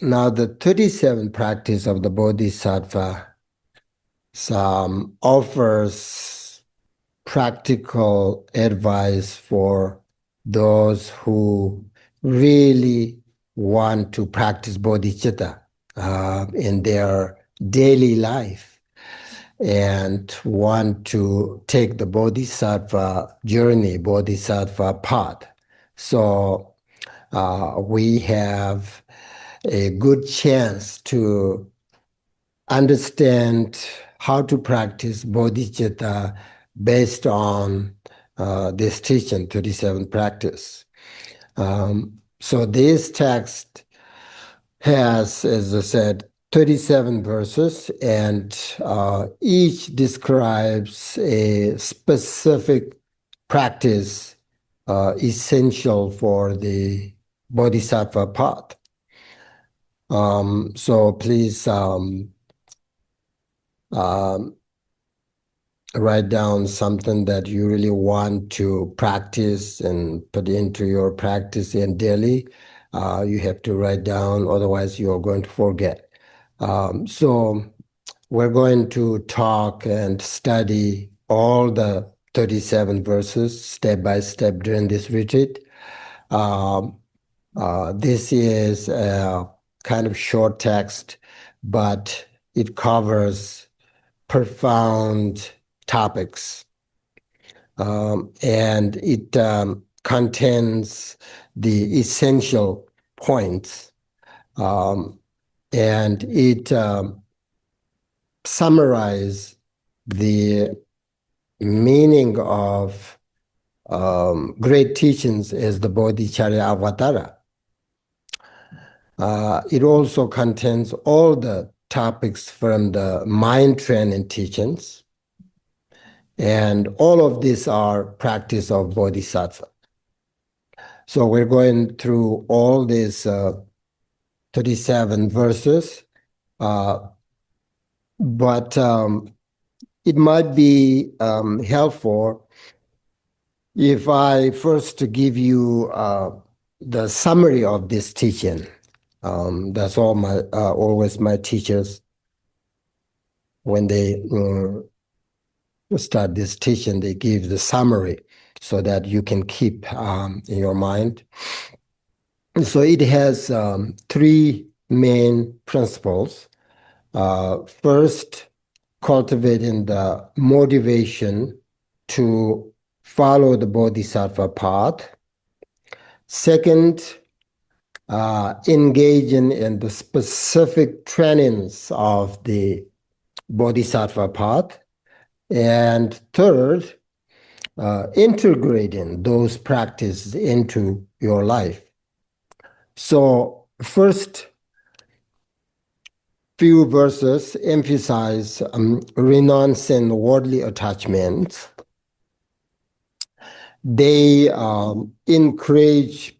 Now the 37 practice of the Bodhisattva offers practical advice for those who really want to practice bodhicitta in their daily life and want to take the bodhisattva journey, bodhisattva path. So we have a good chance to understand how to practice bodhicitta based on this teaching, 37 practice. So this text has, as I said, 37 verses, and each describes a specific practice essential for the bodhisattva path. So please write down something that you really want to practice and put into your practice in daily. You have to write down, otherwise you're going to forget. So we're going to talk and study all the 37 verses step by step during this retreat. This is a kind of short text, but it covers profound topics, and it contains the essential points, and it summarizes the meaning of great teachings as the Bodhicharya Avatara. It also contains all the topics from the mind training teachings, and all of these are practice of bodhisattva. So we're going through all these 37 verses, but it might be helpful if I first give you the summary of this teaching. That's always my teachers, when they start this teaching, they give the summary so that you can keep in your mind. So it has three main principles. First, cultivating the motivation to follow the bodhisattva path. Second, engaging in the specific trainings of the bodhisattva path. And third, integrating those practices into your life. So first few verses emphasize renouncing worldly attachments. They encourage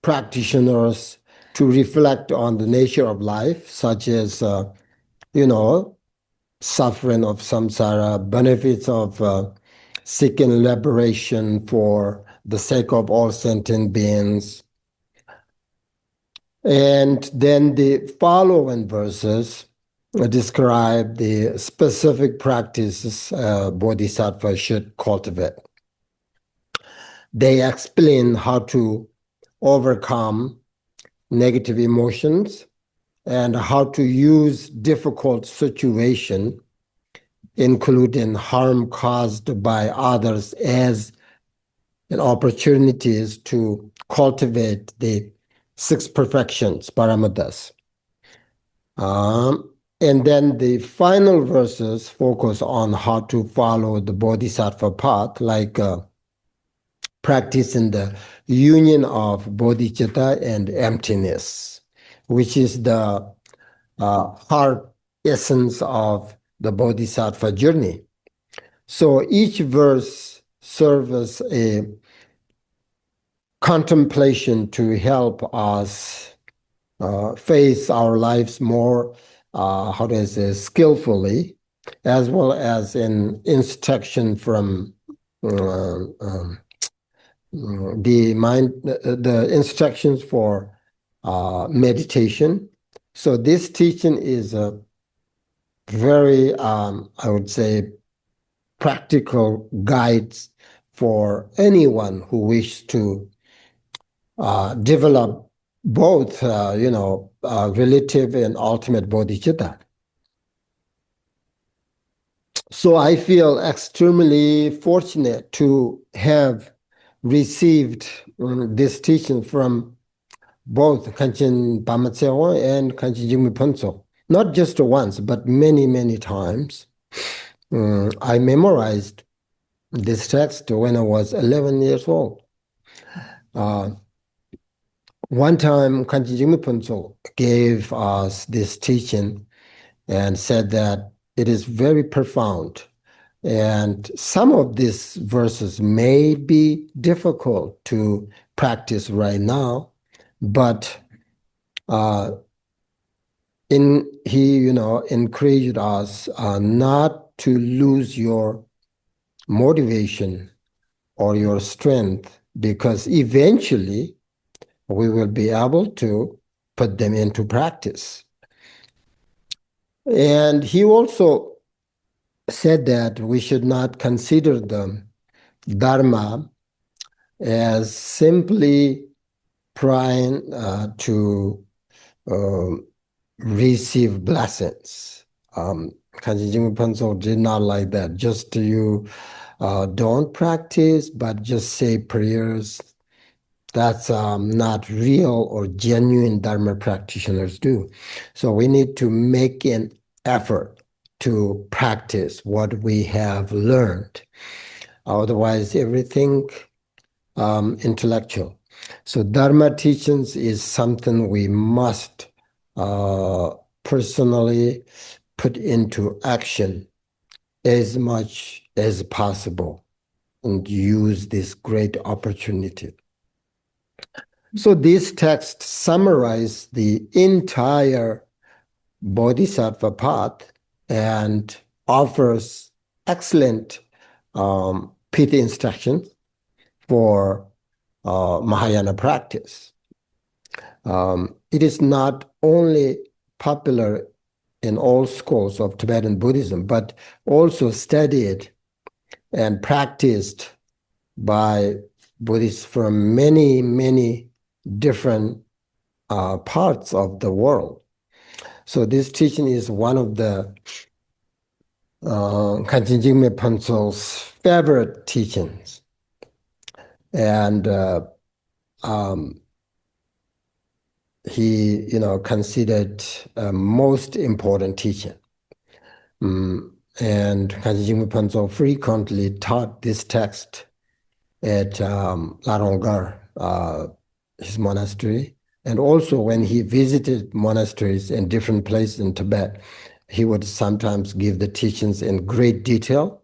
practitioners to reflect on the nature of life, such as, suffering of samsara, benefits of seeking liberation for the sake of all sentient beings. And then the following verses describe the specific practices bodhisattva should cultivate. They explain how to overcome negative emotions and how to use difficult situations, including harm caused by others, as opportunities to cultivate the six perfections, paramadas. And then the final verses focus on how to follow the bodhisattva path, like practicing the union of bodhicitta and emptiness, which is the heart essence of the bodhisattva journey. So each verse serves as a contemplation to help us face our lives more, skillfully, as well as an instruction from the instructions for meditation. So this teaching is a very, I would say, practical guides for anyone who wishes to develop both, relative and ultimate bodhicitta. So I feel extremely fortunate to have received this teaching from both Kanchen Pamatseo and Kanchen Jigme Phuntsok. Not just once, but many, many times. I memorized this text when I was 11 years old. One time, Kanchen Jigme Phuntsok gave us this teaching and said that it is very profound. And some of these verses may be difficult to practice right now, but he encouraged us not to lose your motivation or your strength, because eventually we will be able to put them into practice. And he also said that we should not consider the Dharma as simply trying to receive blessings. Kanji Jigme Phuntsok did not like that. Just you don't practice, but just say prayers. That's not real or genuine Dharma practitioners do. So we need to make an effort to practice what we have learned. Otherwise, everything intellectual. So Dharma teachings is something we must personally put into action as much as possible and use this great opportunity. So this text summarizes the entire Bodhisattva path and offers excellent pithy instructions for Mahāyāna practice. It is not only popular in all schools of Tibetan Buddhism, but also studied and practiced by Buddhists from many, many different parts of the world. So this teaching is one of the Kanchen Jigme Phuntsok's favorite teachings. And he, considered most important teaching. And Kanchen Jigme Phuntsok frequently taught this text at Larongar, his monastery. And also when he visited monasteries in different places in Tibet, he would sometimes give the teachings in great detail,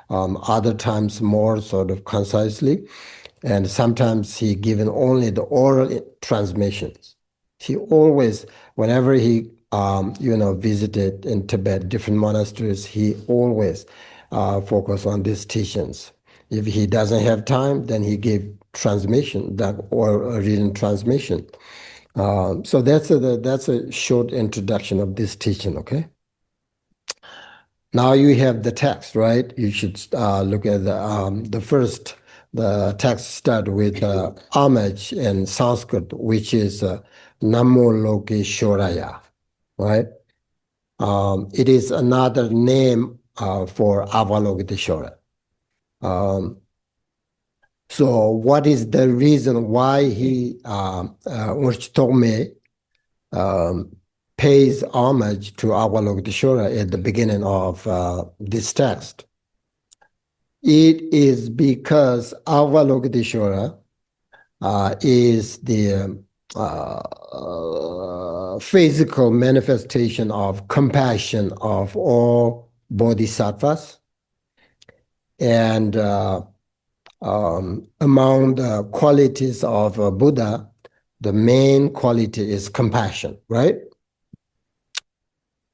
other times more sort of concisely, and sometimes he given only the oral transmissions. He always, whenever he visited in Tibet, different monasteries, he always focused on these teachings. If he doesn't have time, then he gave transmission, that or a written transmission. So that's a short introduction of this teaching. Okay. Now you have the text, right? You should look at the first. The text start with homage in Sanskrit, which is Namo Loke Shoraya, right? It is another name for Avalokiteshvara. So what is the reason why he, Ngulchu Thokmé, pays homage to Avalokiteshvara at the beginning of this text? It is because Avalokiteshvara is the physical manifestation of compassion of all bodhisattvas. And among the qualities of a Buddha, the main quality is compassion, right?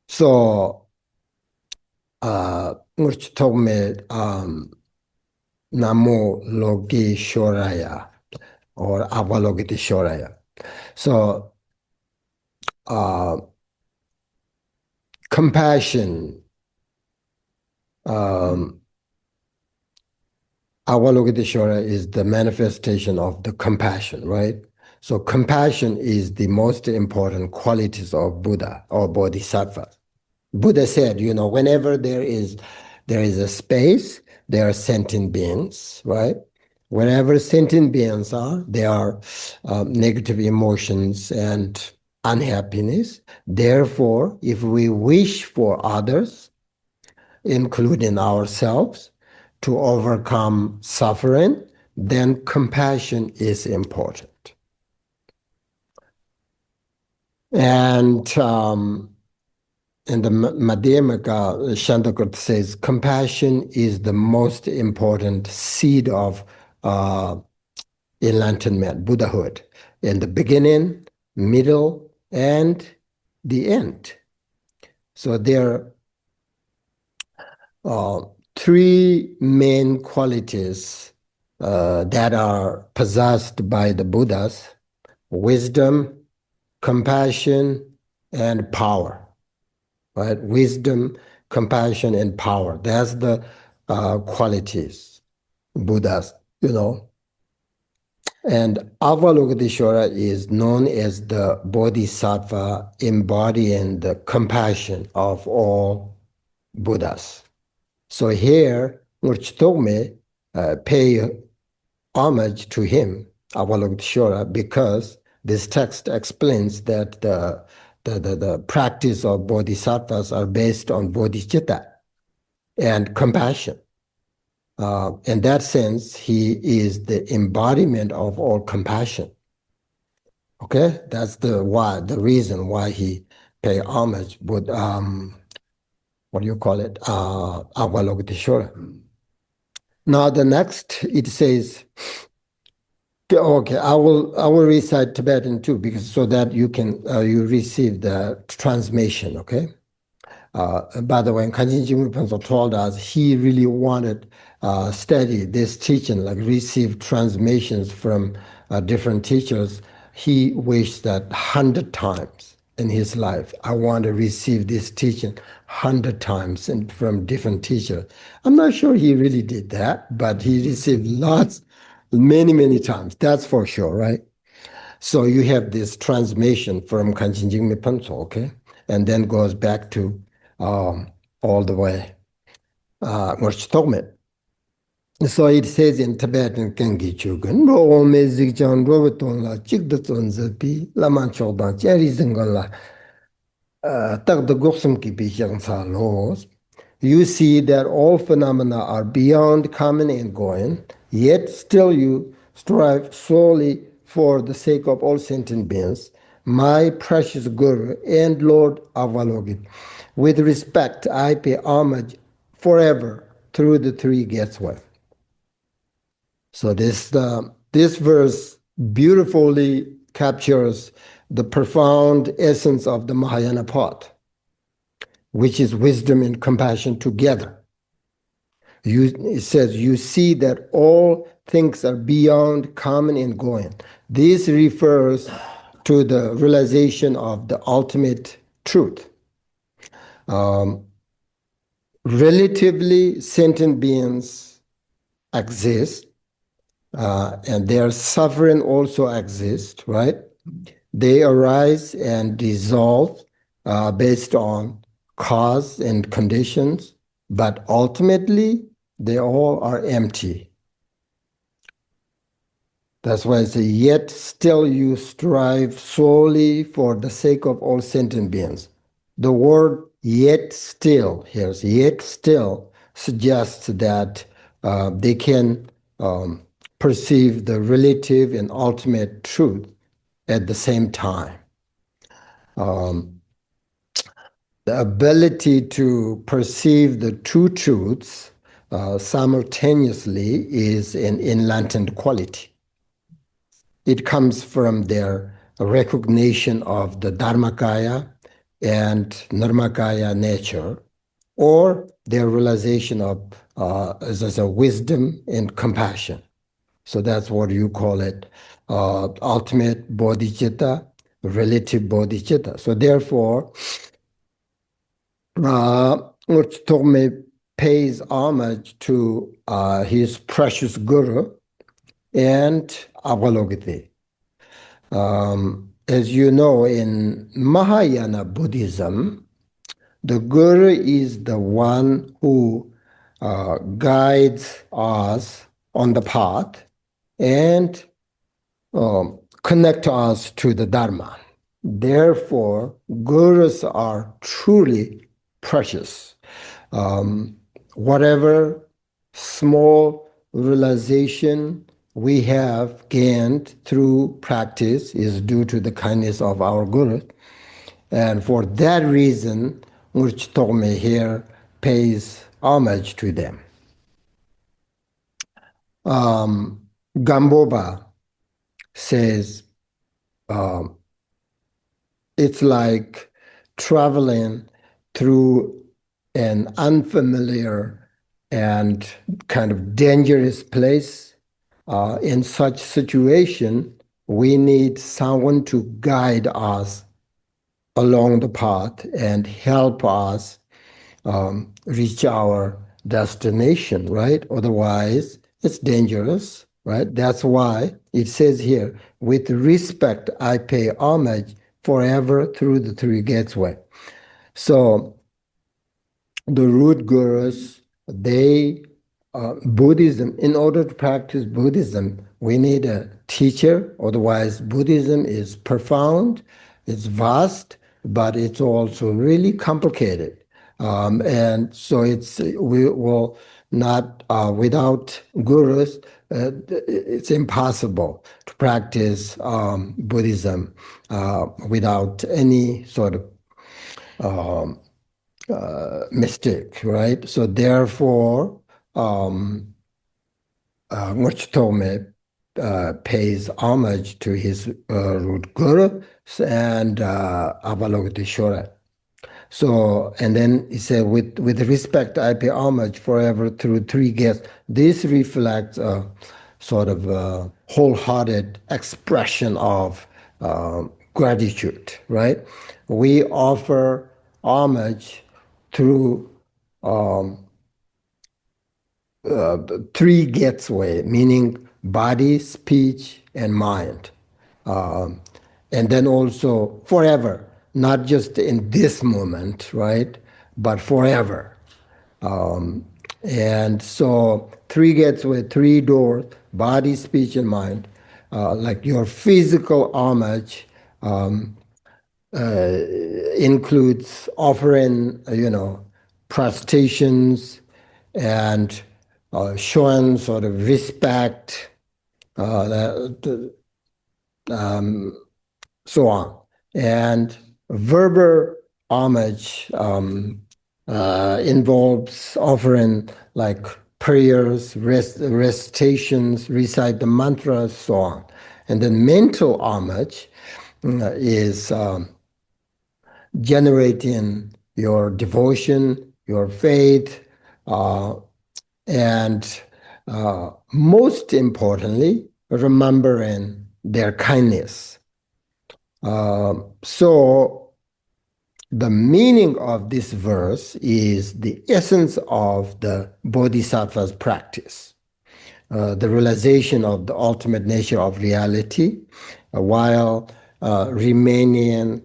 So, Ngulchu Thokmé, Namo Loki Shoraya, or Avalokiteshvara. So, compassion. Avalokiteshvara is the manifestation of the compassion, right? So compassion is the most important qualities of Buddha or Bodhisattva. Buddha said, whenever there is a space, there are sentient beings, right? Wherever sentient beings are, there are negative emotions and unhappiness. Therefore, if we wish for others, including ourselves, to overcome suffering, then compassion is important. And in the Madhyamaka, Shantakot says, compassion is the most important seed of enlightenment, Buddhahood, in the beginning, middle, and the end. So there are three main qualities that are possessed by the Buddhas: wisdom, compassion, and power. Right? Wisdom, compassion, and power. That's the qualities Buddhas, And Avalokiteshvara is known as the Bodhisattva embodying the compassion of all Buddhas. So here, Ngulchu Thokmé pay homage to him, Avalokiteshvara, because this text explains that the practice of bodhisattvas are based on bodhicitta and compassion. In that sense, he is the embodiment of all compassion. Okay, that's the reason why he pay homage. But what do you call it? Avalokiteshvara. Now the next it says. Okay, I will recite Tibetan too, because so that you can you receive the transmission. Okay. By the way, Kanjin Jigme told us he really wanted study this teaching, like receive transmissions from different teachers. He wished that 100 times in his life. I want to receive this teaching 100 times and from different teachers. I'm not sure he really did that, but he received lots, many times. That's for sure, right? So you have this transmission from Kanjin Jigme Panso, okay, and then goes back to all the way Ngulchu Thokmé. So it says in Tibetan, Kengi Chugan, Ro me zigjan robaton la chigda zonzapi, laman chokdan cheri zingan la tak the goksum ki pi sa los. You see that all phenomena are beyond coming and going, yet still you strive solely for the sake of all sentient beings, my precious Guru and Lord Avalokit. With respect, I pay homage forever through the three gateways. So this verse beautifully captures the profound essence of the Mahāyāna path, which is wisdom and compassion together. It says, you see that all things are beyond coming and going. This refers to the realization of the ultimate truth. Relatively sentient beings exist, and their suffering also exists, right? They arise and dissolve based on cause and conditions, but ultimately they all are empty. That's why I say, yet still you strive solely for the sake of all sentient beings. The word yet still, here's yet still, suggests that they can perceive the relative and ultimate truth at the same time. The ability to perceive the two truths simultaneously is an enlightened quality. It comes from their recognition of the Dharmakaya and Nirmakaya nature, or their realization of as a wisdom and compassion. So that's what you call it, ultimate bodhicitta, relative bodhicitta. So therefore, Ngulchu Thokmé pays homage to his precious guru and Avalokite. As you know, in Mahāyāna Buddhism, the guru is the one who guides us on the path and connect us to the Dharma. Therefore, gurus are truly precious. Whatever small realization we have gained through practice is due to the kindness of our gurus. And for that reason, Ngulchu Thokmé here pays homage to them. Gamboba says, it's like traveling through an unfamiliar and kind of dangerous place. In such situation, we need someone to guide us along the path and help us reach our destination, right? Otherwise, it's dangerous, right? That's why it says here, with respect, I pay homage forever through the three gateway. So the root gurus, they, Buddhism, in order to practice Buddhism, we need a teacher. Otherwise, Buddhism is profound, it's vast, but it's also really complicated. And so we will not, without gurus, it's impossible to practice Buddhism without any sort of mistake, right? So therefore, Ngulchu Thokmé pays homage to his root guru and Avalokiteshvara. So, and then he said, with respect, I pay homage forever through three guests. This reflects a sort of a wholehearted expression of gratitude, right? We offer homage through three gateway, meaning body, speech, and mind. And then also forever, not just in this moment, right? But forever. And so three gateway, three doors, body, speech, and mind. Like your physical homage includes offering, prostrations and showing sort of respect, so on. And verbal homage involves offering like prayers, recitations, recite the mantras, so on. And then mental homage is generating your devotion, your faith, and most importantly, remembering their kindness. So the meaning of this verse is the essence of the Bodhisattva's practice, the realization of the ultimate nature of reality, while remaining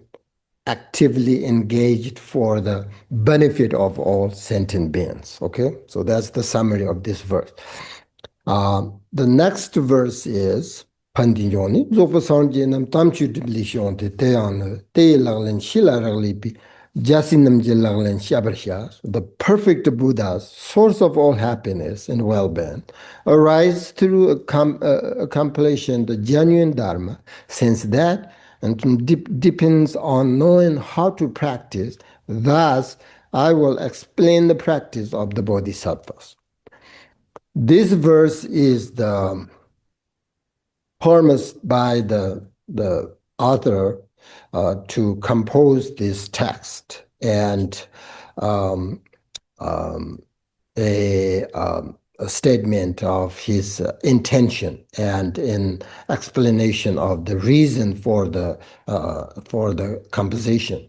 actively engaged for the benefit of all sentient beings. Okay, so that's the summary of this verse. The next verse is Pandinjoni, Zopasanjinam Tamchutibli Tean, Te Laglen Shilaralipi, Jasinam Jilaglen Shabarsha, the perfect Buddha's source of all happiness and well-being, arise through accomplishing the genuine Dharma, since that and depends on knowing how to practice. Thus, I will explain the practice of the Bodhisattvas. This verse is the promised by the author to compose this text, and statement of his intention and in explanation of the reason for the composition.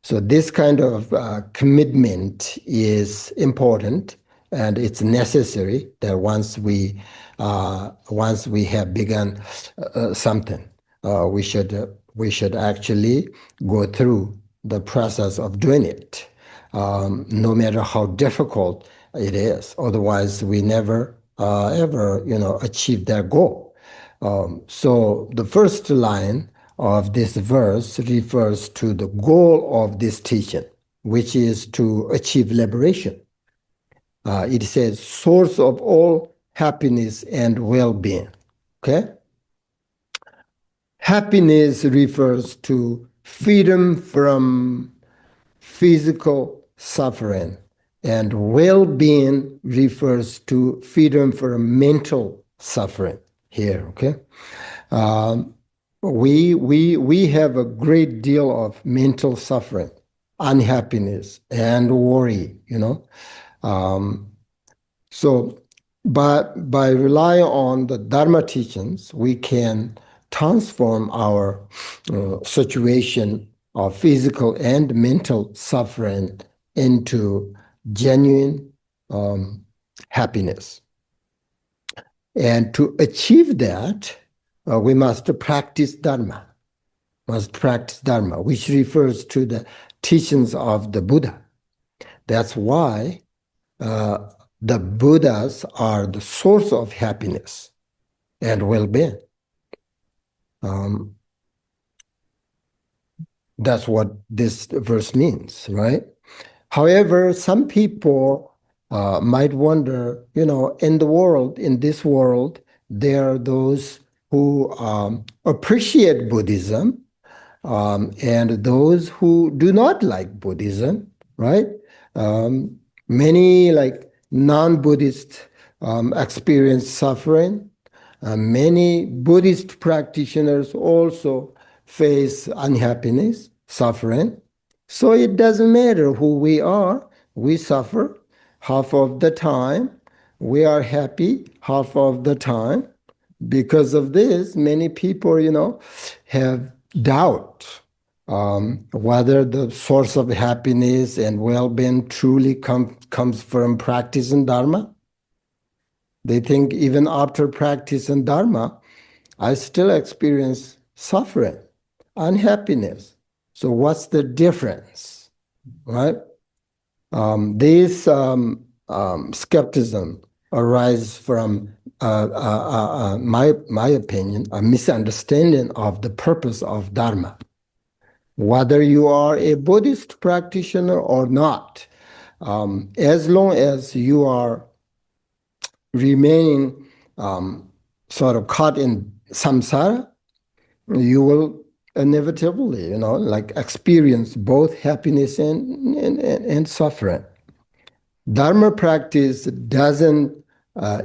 So this kind of commitment is important, and it's necessary that once we have begun something, we should actually go through the process of doing it, no matter how difficult it is. Otherwise, we never ever achieve that goal. So the first line of this verse refers to the goal of this teaching, which is to achieve liberation. It says, source of all happiness and well-being. Okay? Happiness refers to freedom from physical suffering, and well-being refers to freedom from mental suffering here. Okay? We have a great deal of mental suffering, unhappiness, and worry, So, but by relying on the Dharma teachings, we can transform our situation of physical and mental suffering into genuine happiness. And to achieve that, we must practice Dharma, which refers to the teachings of the Buddha. That's why the Buddhas are the source of happiness and well-being. That's what this verse means, right? However, some people might wonder, in this world, there are those who appreciate Buddhism and those who do not like Buddhism, right? Many like non-Buddhist experience suffering. Many Buddhist practitioners also face unhappiness, suffering. So it doesn't matter who we are, we suffer half of the time. We are happy half of the time. Because of this, many people, have doubt whether the source of happiness and well-being truly comes from practicing Dharma. They think even after practicing Dharma, I still experience suffering, unhappiness. So what's the difference, right? This skepticism arises from, my opinion, a misunderstanding of the purpose of Dharma. Whether you are a Buddhist practitioner or not, as long as you are remaining sort of caught in samsara, you will inevitably, experience both happiness and suffering. Dharma practice doesn't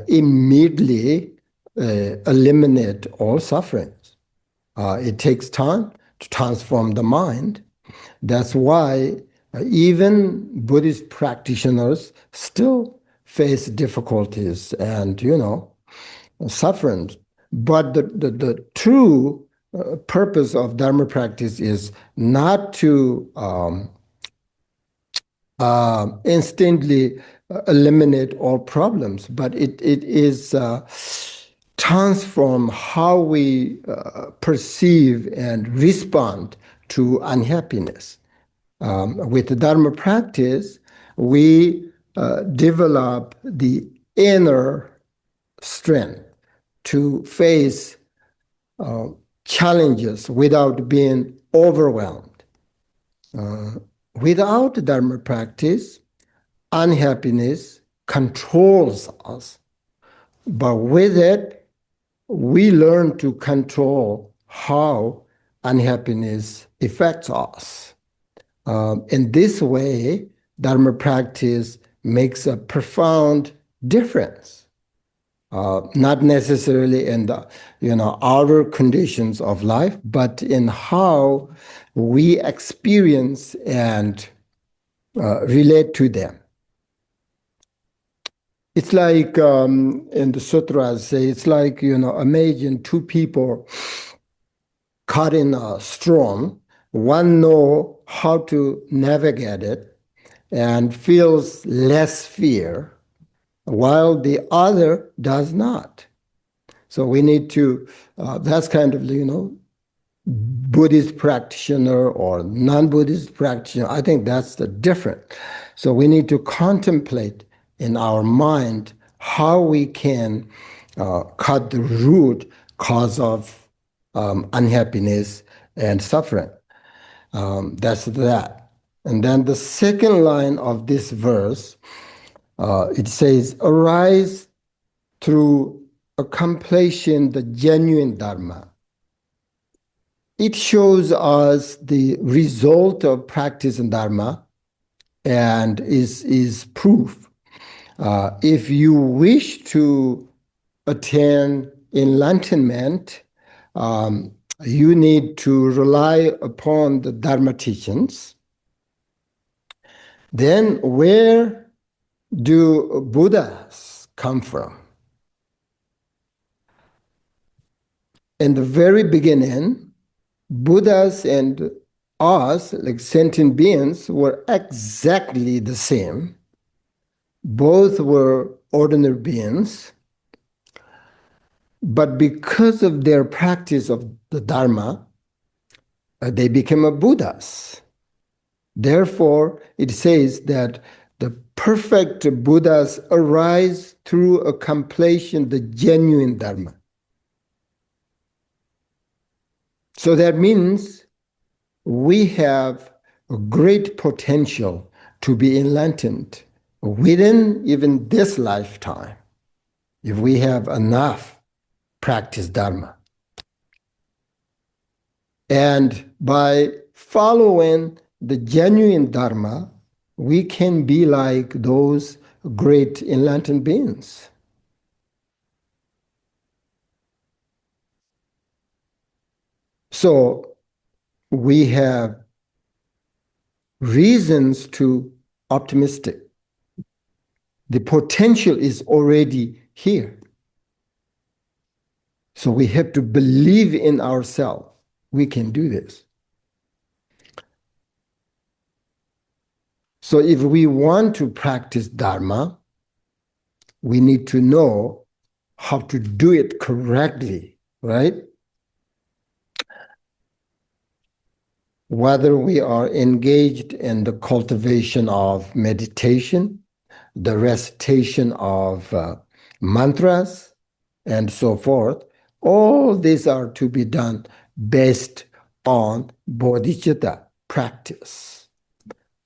immediately eliminate all sufferings. It takes time to transform the mind. That's why even Buddhist practitioners still face difficulties and, suffering. But the true purpose of Dharma practice is not to instantly eliminate all problems, but it is transform how we perceive and respond to unhappiness. With the Dharma practice, we develop the inner strength to face challenges without being overwhelmed. Without Dharma practice, unhappiness controls us. But with it, we learn to control how unhappiness affects us. In this way, Dharma practice makes a profound difference. Not necessarily in the outer conditions of life, but in how we experience and relate to them. It's like in the sutras say, it's like, imagine two people caught in a storm. One know how to navigate it and feels less fear, while the other does not. So we need to, that's kind of, Buddhist practitioner or non-Buddhist practitioner. I think that's the difference. So we need to contemplate in our mind how we can cut the root cause of unhappiness and suffering. That's that. And then the second line of this verse, it says, arise through accomplishing the genuine Dharma. It shows us the result of practice in Dharma and is proof. If you wish to attain enlightenment, you need to rely upon the Dharma teachings. Then where do Buddhas come from? In the very beginning, Buddhas and us, like sentient beings, were exactly the same. Both were ordinary beings, but because of their practice of the Dharma, they became a Buddhas. Therefore, it says that the perfect Buddhas arise through a completion, the genuine Dharma. So that means we have a great potential to be enlightened within even this lifetime, if we have enough practice Dharma. And by following the genuine Dharma, we can be like those great enlightened beings. So we have reasons to optimistic. The potential is already here. So we have to believe in ourselves. We can do this. So if we want to practice Dharma, we need to know how to do it correctly, right? Whether we are engaged in the cultivation of meditation, the recitation of mantras, and so forth, all these are to be done based on bodhicitta practice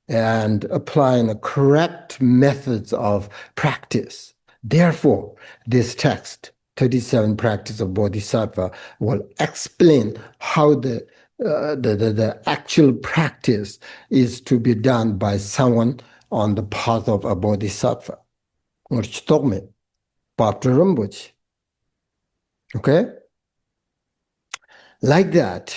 and applying the correct methods of practice. Therefore, this text, 37 Practice of Bodhisattva, will explain how the actual practice is to be done by someone on the path of a bodhisattva. Ngulchu Thokmé, Patrul Rinpoche. Okay? Like that.